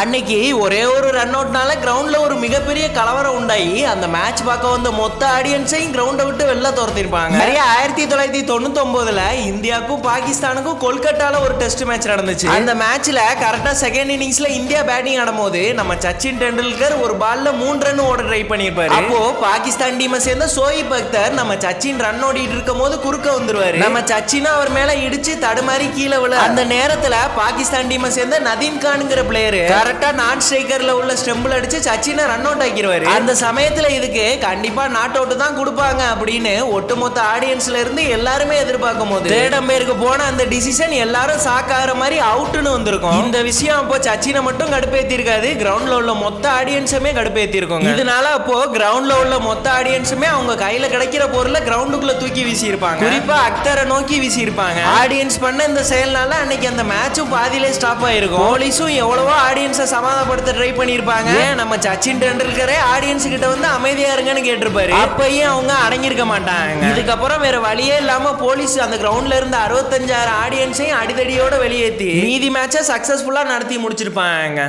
அன்னைக்கு ஒரே ஒரு ரன் அவுட்னால கிரவுண்ட்ல ஒரு மிகப்பெரிய கலவரம் உண்டாகி அந்த மேட்ச் பார்க்க வந்த மொத்த ஆடியன்ஸையும் கிரவுண்டை விட்டு வெளில துரத்திருப்பாங்க. 1999 இந்தியாவுக்கும் பாகிஸ்தானுக்கும் கொல்கட்டால ஒரு டெஸ்ட் மேட்ச் நடந்துச்சு. அந்த மேட்ச்ல கரெக்டா செகண்ட் இன்னிங்ஸ்ல இந்தியா பேட்டிங் ஆடும்போது நம்ம சச்சின் டெண்டுல்கர் ஒரு பால்ல 3 ரன் ஓட ட்ரை பண்ணிருப்பாரு. அப்போ பாகிஸ்தான் டீமை சேர்ந்த சோயிப் அக்தர் நம்ம சச்சின் ரன் ஓடிட்டு இருக்கும் போது குறுக்க வந்துருவாரு. நம்ம சச்சின் அவர் மேல இடிச்சு தடுமாறி கீழே விழ அந்த நேரத்துல பாகிஸ்தான் டீமை சேர்ந்த நதீம் கான்ங்கிற பிளேயர் கரெக்டா நான் ஸ்ட்ரைக்கர்ல உள்ள ஸ்டெம்பிள் அடிச்சு சச்சினை ரன் அவுட் ஆக்கிடுவாரு. அந்த சமயத்துல இதுக்கு கண்டிப்பா நாட் அவுட் தான் கொடுப்பாங்க அப்படின்னு ஒட்டுமொத்த ஆடியன்ஸ்ல இருந்து எல்லாருமே எதிர்பார்க்கும் போது தேர்ட் அம்பையருக்கு போன அந்த டிசிஷன் எல்லாரும் சாக்காகிற மாதிரி அவுட்னு வந்திருக்கும். இந்த விஷயம் அப்போ சச்சினை மட்டும் கடுப்பேத்தி இருக்காது, கிரவுண்ட்ல உள்ள மொத்த ஆடியன்ஸுமே கடுப்பேத்தி இருக்கும். இதனால அப்போ கிரவுண்ட்ல உள்ள மொத்த ஆடியன்ஸுமே அவங்க கையில கிடைக்கிற பொருளை கிரவுண்டுக்குள்ள தூக்கி வீசி இருப்பாங்க. குறிப்பா அக்தரை நோக்கி வீசி இருப்பாங்க. ஆடியன்ஸ் பண்ண இந்த செயல்னால அன்னைக்கு அந்த மேட்சும் பாதியிலே ஸ்டாப் ஆயிருக்கும். போலீஸும் எவ்வளவோ ஆடியன்ஸை சமாதானப்படுத்த ட்ரை பண்ணிருப்பாங்க. நம்ம சச்சின் டெண்டுல்கரே ஆடியன்ஸ் கிட்ட வந்து அமைதியா இருங்கன்னு கேட்டிருப்பாரு. அப்பயும் அவங்க அடங்கியிருக்க மாட்டாங்க. இதுக்கப்புறம் வேற வழியே இல்லாம போலீஸ் அந்த கிரவுண்ட்ல இருந்து 65,000 ஆடியன்ஸையும் அடிதடியோட வெளியேற்றி மீதி மேட்சை சக்சஸ்ஃபுல்லா நடத்தி முடிச்சிருப்பாங்க.